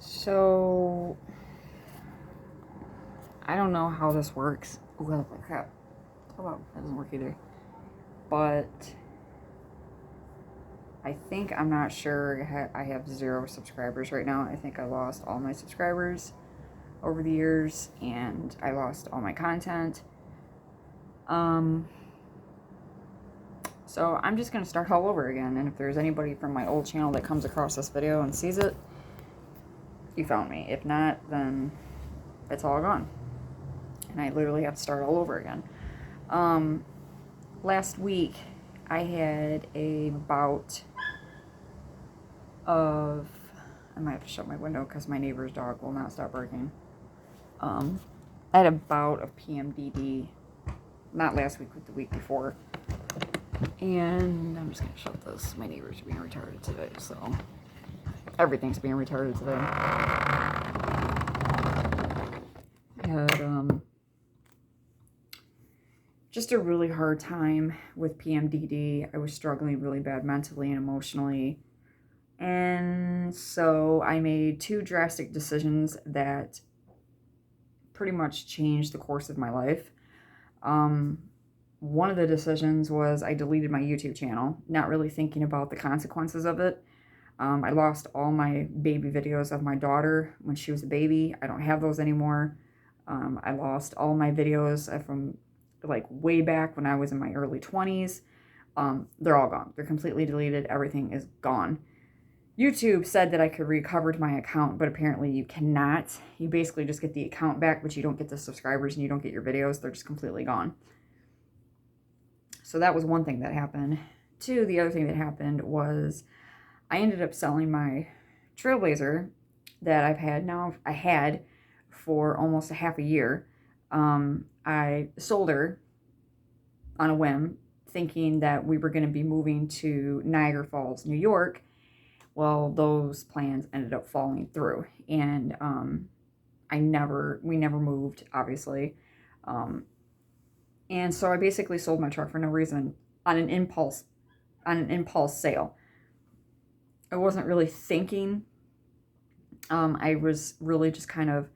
So, I don't know how this works. Oh, crap. Oh, well, that doesn't work either. But I'm not sure. I have 0 subscribers right now. I think I lost all my subscribers over the years, and I lost all my content. Um, so I'm just gonna start all over again. And if there's anybody from my old channel that comes across this video and sees it, you found me. If not, then it's all gone. And I literally have to start all over again. Last week, I had a bout of... I might have to shut my window because my neighbor's dog will not stop barking. I had a bout of PMDD, not last week, but the week before. And I'm just going to shut this. My neighbors are being retarded today, so everything's being retarded today. I had just a really hard time with PMDD. I was struggling really bad mentally and emotionally. And so I made 2 drastic decisions that pretty much changed the course of my life. One of the decisions was I deleted my YouTube channel, not really thinking about the consequences of it. I lost all my baby videos of my daughter when she was a baby. I don't have those anymore. I lost all my videos from like way back when I was in my early 20s. They're all gone. They're completely deleted. Everything is gone. YouTube said that I could recover my account, but apparently you cannot. You basically just get the account back, but you don't get the subscribers and you don't get your videos. They're just completely gone. So that was one thing that happened. 2, the other thing that happened was I ended up selling my Trailblazer that I had for almost a half a year. I sold her on a whim, thinking that we were going to be moving to Niagara Falls, New York. Well, those plans ended up falling through, and we never moved, obviously. And so I basically sold my truck for no reason on an impulse sale. I wasn't really thinking. I was really just kind of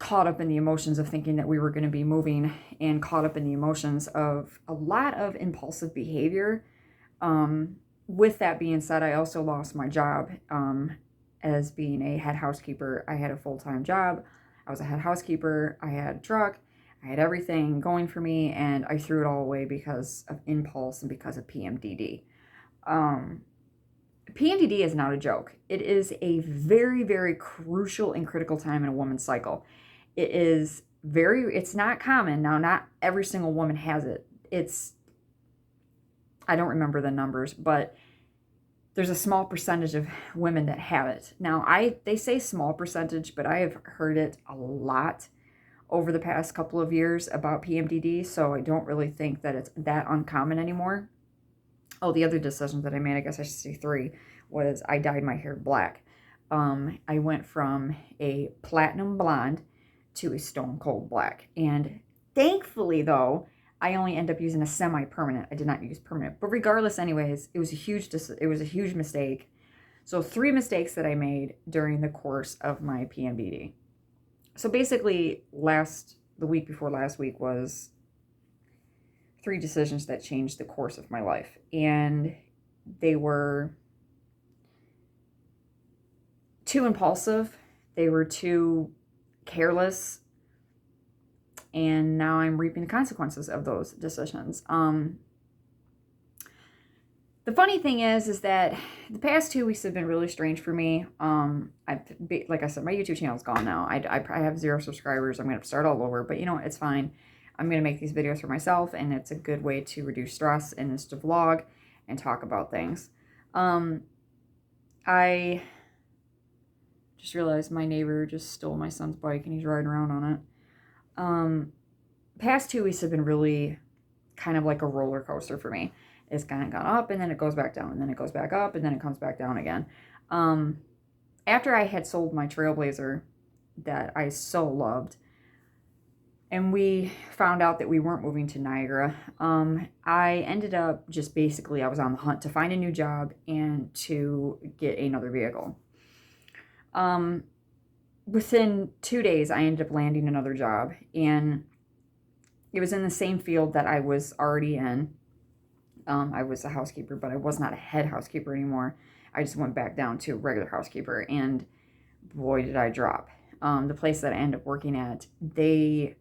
caught up in the emotions of thinking that we were going to be moving, and caught up in the emotions of a lot of impulsive behavior. With that being said, I also lost my job as being a head housekeeper. I had a full-time job. I was a head housekeeper. I had a truck. I had everything going for me, and I threw it all away because of impulse and because of PMDD. PMDD is not a joke. It is a very, very crucial and critical time in a woman's cycle. It's not common. Now, not every single woman has it. I don't remember the numbers, but there's a small percentage of women that have it. Now, they say small percentage, but I have heard it a lot over the past couple of years about PMDD, so I don't really think that it's that uncommon anymore. Oh, the other decision that I made, I guess I should say 3, was I dyed my hair black. I went from a platinum blonde to a stone cold black. And thankfully, though, I only ended up using a semi-permanent. I did not use permanent. But regardless, anyways, it was a huge mistake. So 3 mistakes that I made during the course of my PMDD. So basically, the week before last week was 3 decisions that changed the course of my life. And they were too impulsive. They were too careless. And now I'm reaping the consequences of those decisions. The funny thing is that the past 2 weeks have been really strange for me. Like I said, my YouTube channel is gone now. I have 0 subscribers. I'm going to start all over, but you know, it's fine. I'm going to make these videos for myself, and it's a good way to reduce stress and just to vlog and talk about things. I just realized my neighbor just stole my son's bike, and he's riding around on it. Past 2 weeks have been really kind of like a roller coaster for me. It's kind of gone up, and then it goes back down, and then it goes back up, and then it comes back down again. After I had sold my Trailblazer that I so loved, and we found out that we weren't moving to Niagara, I ended up just basically, I was on the hunt to find a new job and to get another vehicle. within 2 days, I ended up landing another job, and it was in the same field that I was already in. I was a housekeeper, but I was not a head housekeeper anymore. I just went back down to regular housekeeper, and boy, did I drop. The place that I ended up working at, they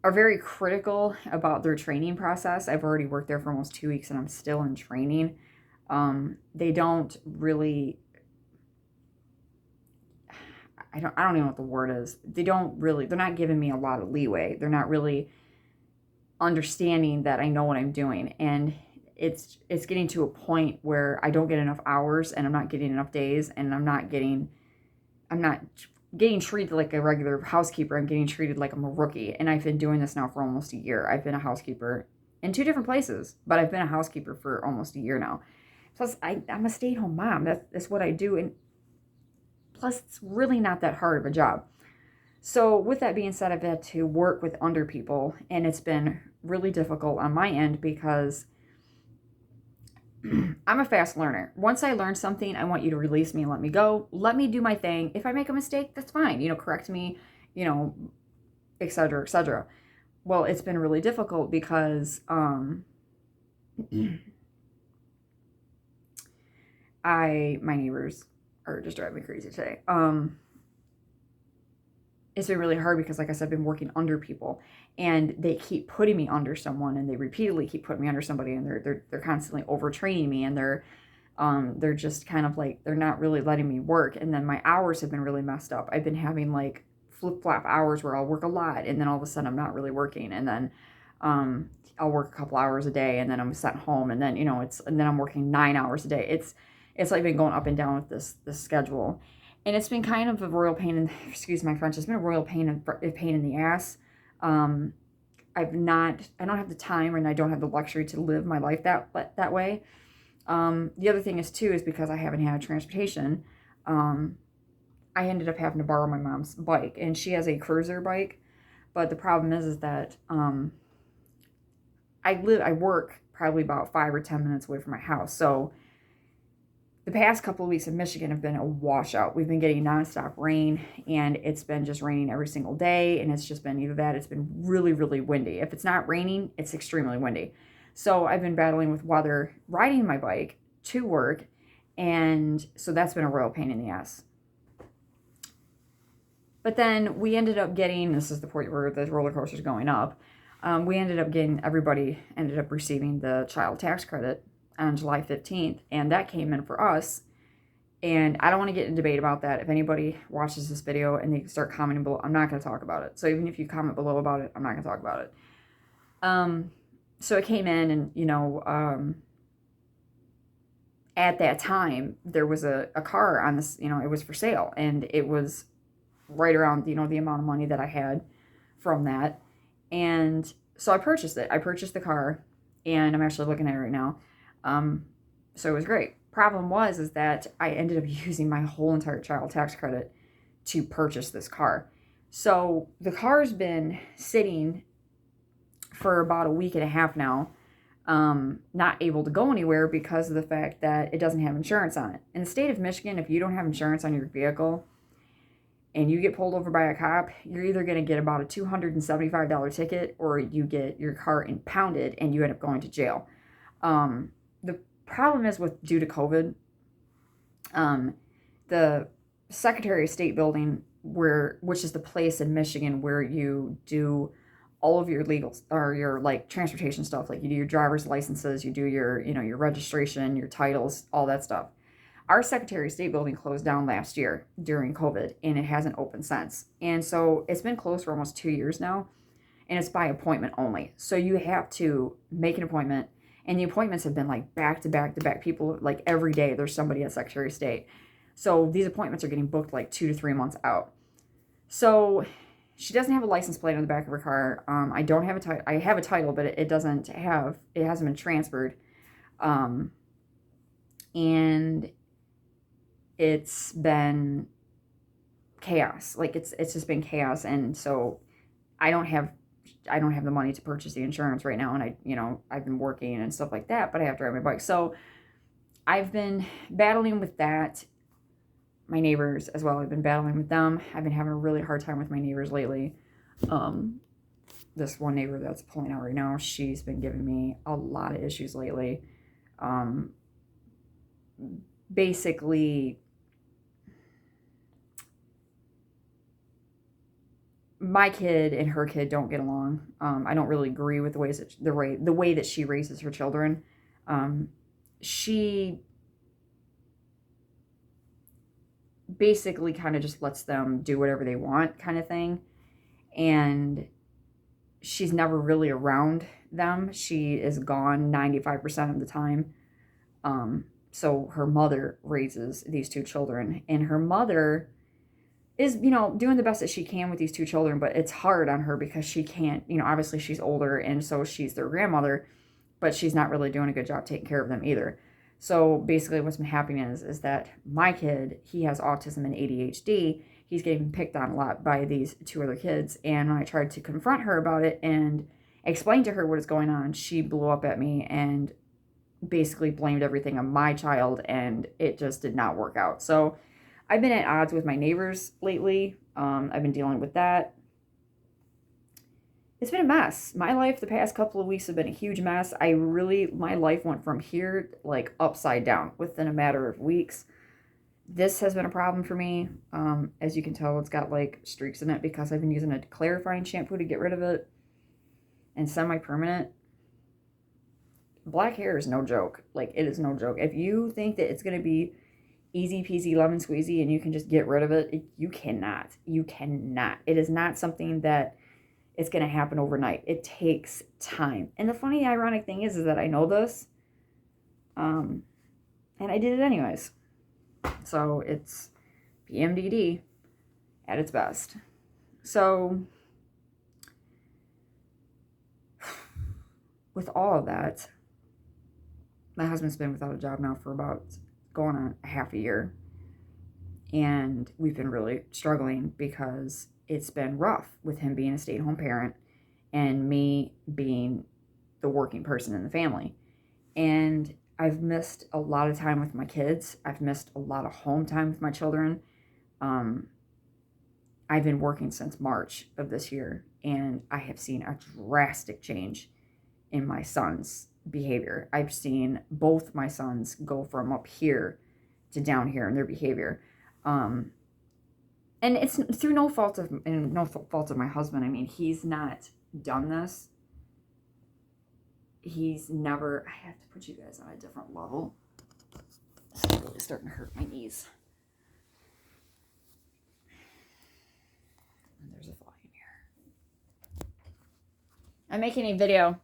are very critical about their training process. I've already worked there for almost 2 weeks, and I'm still in training. They don't really, I don't even know what the word is. They're not giving me a lot of leeway. They're not really understanding that I know what I'm doing. And it's getting to a point where I don't get enough hours, and I'm not getting enough days, and I'm not getting treated like a regular housekeeper. I'm getting treated like I'm a rookie. And I've been doing this now for almost a year. I've been a housekeeper in 2 different places, but I've been a housekeeper for almost a year now. Plus, I'm a stay-at-home mom. That's what I do. And plus, it's really not that hard of a job. So with that being said, I've had to work with under people, and it's been really difficult on my end because I'm a fast learner. Once I learn something, I want you to release me and let me go. Let me do my thing. If I make a mistake, that's fine. Correct me, et cetera, et cetera. Well, it's been really difficult because my neighbors are just driving me crazy today. It's been really hard because, like I said, I've been working under people, and they keep putting me under someone, and they repeatedly keep putting me under somebody, and they're constantly overtraining me, and they're just kind of like, they're not really letting me work. And then my hours have been really messed up. I've been having like flip-flop hours where I'll work a lot, and then all of a sudden I'm not really working, and then I'll work a couple hours a day, and then I'm sent home, and then and then I'm working 9 hours a day. It's like been going up and down with this schedule. And it's been kind of a royal pain in, excuse my French, it's been a royal pain in the ass. I don't have the time, and I don't have the luxury to live my life that way. The other thing is because I haven't had transportation, I ended up having to borrow my mom's bike, and she has a cruiser bike. But the problem is that I work probably about 5 or 10 minutes away from my house. So the past couple of weeks in Michigan have been a washout. We've been getting nonstop rain, and it's been just raining every single day. And it's just been either that, it's been really, really windy. If it's not raining, it's extremely windy. So I've been battling with weather, riding my bike to work. And so that's been a real pain in the ass. But then we ended up getting, this is the point where the roller coaster's going up. Everybody ended up receiving the child tax credit on July 15th, and that came in for us. And I don't want to get in debate about that. If anybody watches this video and they start commenting below, I'm not going to talk about it. So even if you comment below about it, I'm not going to talk about it. So it came in, and at that time there was a car on this, it was for sale, and it was right around the amount of money that I had from that. And so I purchased it. I purchased the car, and I'm actually looking at it right now. So it was great. Problem is that I ended up using my whole entire child tax credit to purchase this car. So the car's been sitting for about a week and a half now, not able to go anywhere because of the fact that it doesn't have insurance on it. In the state of Michigan, if you don't have insurance on your vehicle and you get pulled over by a cop, you're either going to get about a $275 ticket, or you get your car impounded and you end up going to jail. The problem is due to COVID, the Secretary of State building, which is the place in Michigan where you do all of your legal or your like transportation stuff, like you do your driver's licenses, you do your your registration, your titles, all that stuff. Our Secretary of State building closed down last year during COVID, and it hasn't opened since. And so it's been closed for almost 2 years now, and it's by appointment only. So you have to make an appointment. And the appointments have been like back to back to back. People, like every day, there's somebody at Secretary of State. So these appointments are getting booked like 2 to 3 months out. So she doesn't have a license plate on the back of her car. I don't have a title. I have a title, but it hasn't been transferred. And it's been chaos. Like it's just been chaos. And so I don't have the money to purchase the insurance right now, and I've been working and stuff like that, but I have to ride my bike. So I've been battling with that. my neighbors as well. I've been battling with them. I've been having a really hard time with my neighbors lately. This one neighbor that's pulling out right now, she's been giving me a lot of issues lately. Basically, my kid and her kid don't get along. I don't really agree with the way that she raises her children. She basically kind of just lets them do whatever they want, kind of thing. And she's never really around them. She is gone 95% of the time. So her mother raises these two children, and her mother is, doing the best that she can with these two children, but it's hard on her because she can't, obviously she's older, and so she's their grandmother, but she's not really doing a good job taking care of them either. So basically what's been happening is that my kid, he has autism and ADHD. He's getting picked on a lot by these two other kids. And when I tried to confront her about it and explain to her what is going on, she blew up at me and basically blamed everything on my child, and it just did not work out. So I've been at odds with my neighbors lately. I've been dealing with that. It's been a mess. My life the past couple of weeks have been a huge mess. My life went from here like upside down within a matter of weeks. This has been a problem for me. As you can tell, it's got like streaks in it because I've been using a clarifying shampoo to get rid of it. And semi-permanent. Black hair is no joke. Like, it is no joke. If you think that it's going to be easy peasy lemon squeezy and you can just get rid of it, you cannot. You cannot. It is not something that it's going to happen overnight. It takes time. And the funny, ironic thing is that I know this, and I did it anyways. So it's PMDD at its best. So with all of that, my husband's been without a job now for about going on half a year. And we've been really struggling because it's been rough with him being a stay-at-home parent and me being the working person in the family. And I've missed a lot of time with my kids. I've missed a lot of home time with my children. I've been working since March of this year, and I have seen a drastic change in my son's behavior. I've seen both my sons go from up here to down here in their behavior. And it's through no fault of my husband. I mean, he's not done this. He's never. I have to put you guys on a different level. This is really starting to hurt my knees. And there's a fly in here. I'm making a video.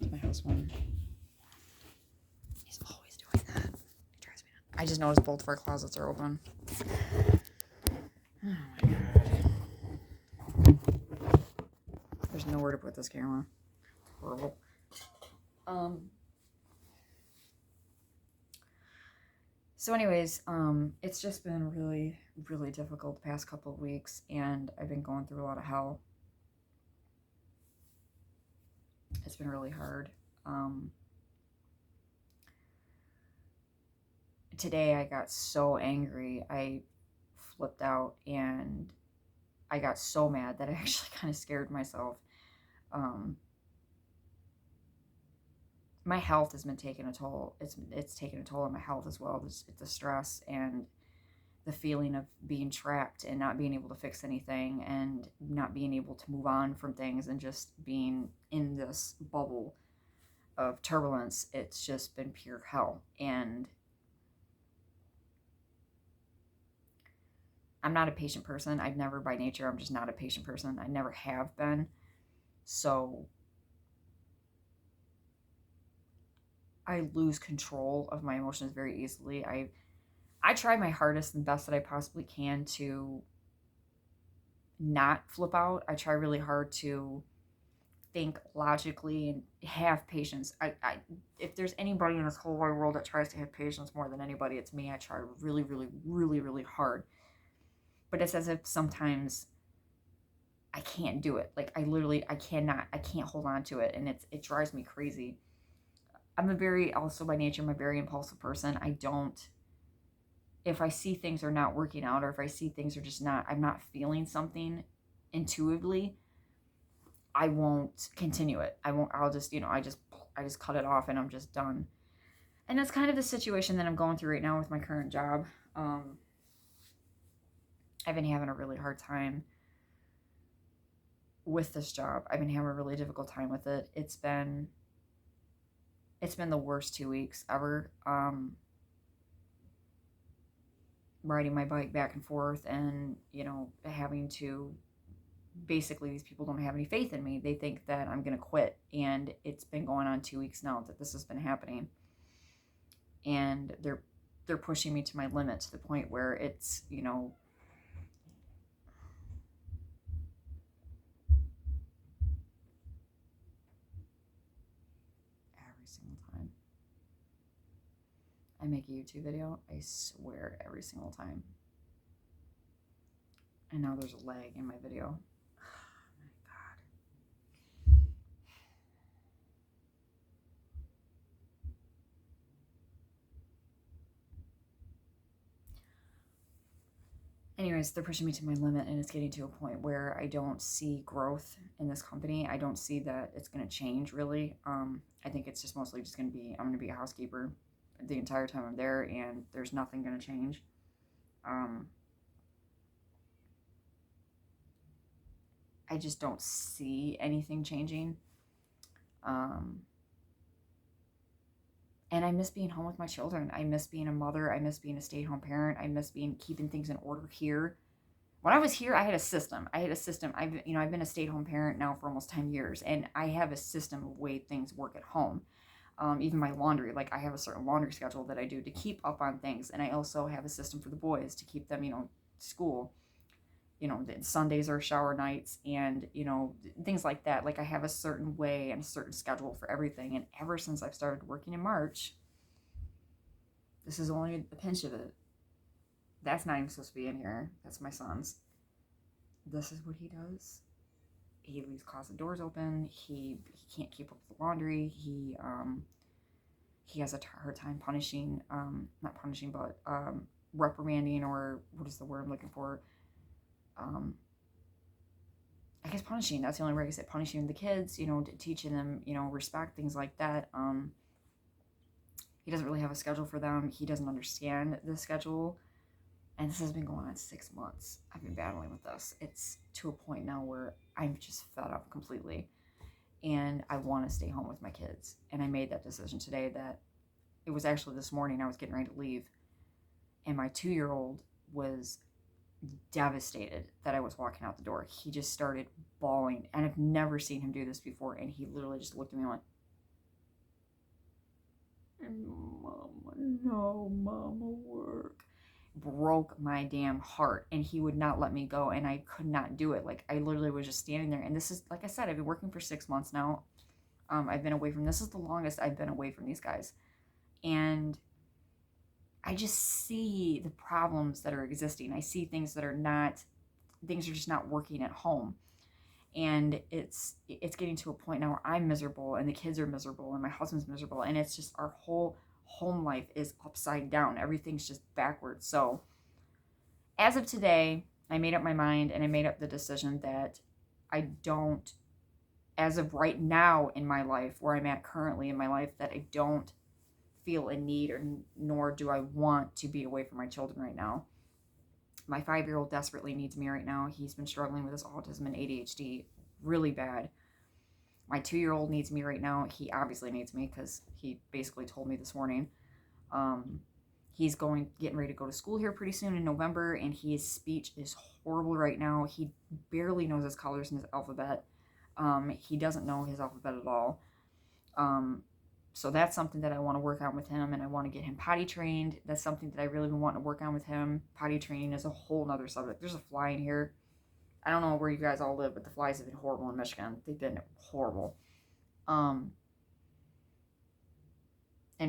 It's my husband. He's always doing that. He drives me nuts. I just noticed both of our closets are open. Oh my god. There's nowhere to put this camera. It's horrible. So anyways, it's just been really, really difficult the past couple of weeks, and I've been going through a lot of hell. It's been really hard. Today I got so angry. I flipped out and I got so mad that I actually kind of scared myself. My health has been taking a toll. It's taken a toll on my health as well. The stress and the feeling of being trapped and not being able to fix anything and not being able to move on from things and just being in this bubble of turbulence. It's just been pure hell. And I'm not a patient person. I've never, by nature, I'm just not a patient person. I never have been. So I lose control of my emotions very easily. I try my hardest and best that I possibly can to not flip out. I try really hard to think logically and have patience. If there's anybody in this whole wide world that tries to have patience more than anybody, it's me. I try really, really, really, really hard. But it's as if sometimes I can't do it. Like, I can't hold on to it. And it drives me crazy. Also by nature, I'm a very impulsive person. I don't if I see things are not working out, or if I see things are just not, I'm not feeling something intuitively, I won't continue it. I'll just, I just cut it off and I'm just done. And that's kind of the situation that I'm going through right now with my current job. I've been having a really hard time with this job. I've been having a really difficult time with it. It's been the worst 2 weeks ever. Riding my bike back and forth and, having to, basically these people don't have any faith in me. They think that I'm going to quit. And it's been going on 2 weeks now that this has been happening. And they're pushing me to my limit, to the point where it's, every single time I make a YouTube video, I swear every single time. And now there's a lag in my video. Anyways, they're pushing me to my limit, and it's getting to a point where I don't see growth in this company. I don't see that it's going to change, really. I think it's just mostly just going to be, I'm going to be a housekeeper the entire time I'm there, and there's nothing going to change. I just don't see anything changing. And I miss being home with my children. I miss being a mother. I miss being a stay-at-home parent. I miss keeping things in order here. When I was here, I had a system. I've been a stay-at-home parent now for almost 10 years, and I have a system of way things work at home. Even my laundry, like I have a certain laundry schedule that I do to keep up on things, and I also have a system for the boys to keep them, school. Sundays are shower nights, and things like that. Like I have a certain way and a certain schedule for everything. And ever since I've started working in March, this is only a pinch of it. That's not even supposed to be in here. That's my son's. This is what he does. He leaves closet doors open. He can't keep up with the laundry. He has a hard time punishing, not punishing, but reprimanding, or what is the word I'm looking for? I guess punishing. That's the only way I can say, punishing the kids, teaching them, respect, things like that. He doesn't really have a schedule for them. He doesn't understand the schedule. And this has been going on 6 months. I've been battling with this. It's to a point now where I'm just fed up completely. And I want to stay home with my kids. And I made that decision today. That it was actually this morning I was getting ready to leave. And my 2-year-old was devastated that I was walking out the door. He just started bawling, and I've never seen him do this before. And he literally just looked at me and went, "Mama, no, Mama, work." Broke my damn heart, and he would not let me go, and I could not do it. Like, I literally was just standing there. And this is, like I said, I've been working for 6 months now. I've been away from, this is the longest I've been away from these guys. And I just see the problems that are existing. I see things that are just not working at home. And it's getting to a point now where I'm miserable, and the kids are miserable, and my husband's miserable, and it's just, our whole home life is upside down. Everything's just backwards. So as of today, I made up my mind, and I made up the decision that I don't, as of right now in my life, where I'm at currently in my life, that I don't feel a need, or nor do I want to be away from my children right now. My 5-year-old desperately needs me right now. He's been struggling with his autism and ADHD really bad. My 2-year-old needs me right now. He obviously needs me because he basically told me this morning. He's getting ready to go to school here pretty soon in November, and his speech is horrible right now. He barely knows his colors and his alphabet. He doesn't know his alphabet at all. So that's something that I want to work on with him, and I want to get him potty trained. That's something that I really been wanting to work on with him. Potty training is a whole nother subject. There's a fly in here. I don't know where you guys all live, but the flies have been horrible in Michigan. They've been horrible. And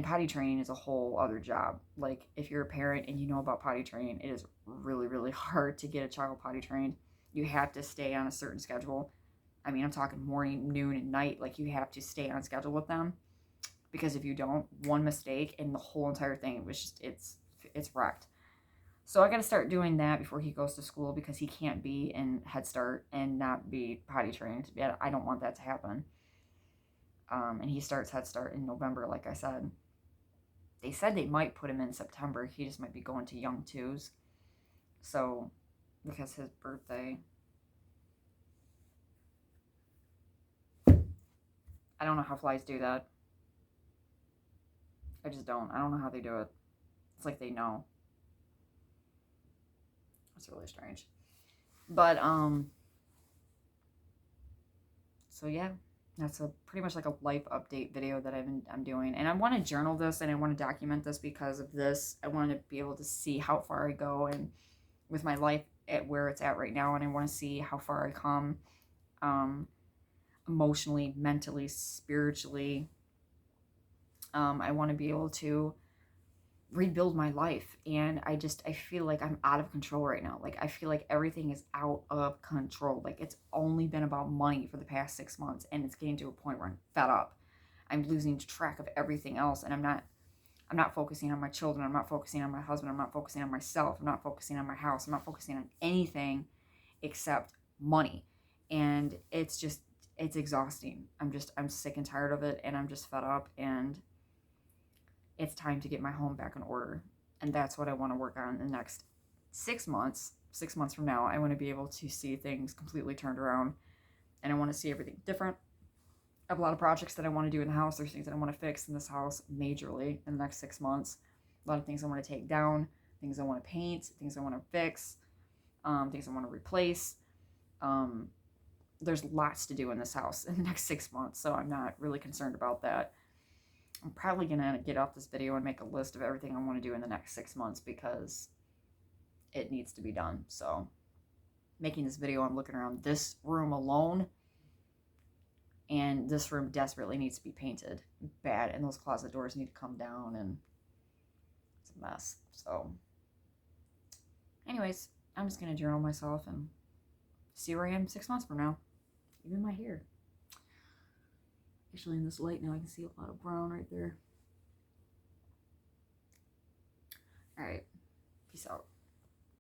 potty training is a whole other job. Like, if you're a parent and you know about potty training, it is really, really hard to get a child potty trained. You have to stay on a certain schedule. I mean, I'm talking morning, noon, and night. Like, you have to stay on schedule with them. Because if you don't, one mistake and the whole entire thing was just, it's wrecked. So I got to start doing that before he goes to school because he can't be in Head Start and not be potty trained. I don't want that to happen. And he starts Head Start in November, like I said. They said they might put him in September. He just might be going to Young Twos. So, because his birthday. I don't know how flies do that. I just don't. I don't know how they do it. It's like they know. It's really strange. But, so yeah, that's a pretty much like a life update video that I'm doing. And I want to journal this and I want to document this because of this. I want to be able to see how far I go and with my life at where it's at right now. And I want to see how far I come, emotionally, mentally, spiritually. I want to be able to rebuild my life, and I feel like I'm out of control right now. Like I feel like everything is out of control. Like it's only been about money for the past 6 months, and it's getting to a point where I'm fed up. I'm losing track of everything else, and I'm not focusing on my children. I'm not focusing on my husband. I'm not focusing on myself. I'm not focusing on my house. I'm not focusing on anything except money. And it's exhausting. I'm sick and tired of it, and I'm just fed up, and it's time to get my home back in order. And that's what I want to work on in the next 6 months. 6 months from now, I want to be able to see things completely turned around, and I want to see everything different. I have a lot of projects that I want to do in the house. There's things that I want to fix in this house majorly in the next 6 months. A lot of things I want to take down, things I want to paint, things I want to fix, things I want to replace. There's lots to do in this house in the next 6 months, so I'm not really concerned about that. I'm probably going to get off this video and make a list of everything I want to do in the next 6 months because it needs to be done. So making this video, I'm looking around this room alone, and this room desperately needs to be painted bad, and those closet doors need to come down, and it's a mess. So anyways, I'm just going to journal myself and see where I am 6 months from now. Even my hair. Actually, in this light now, I can see a lot of brown right there. All right. Peace out.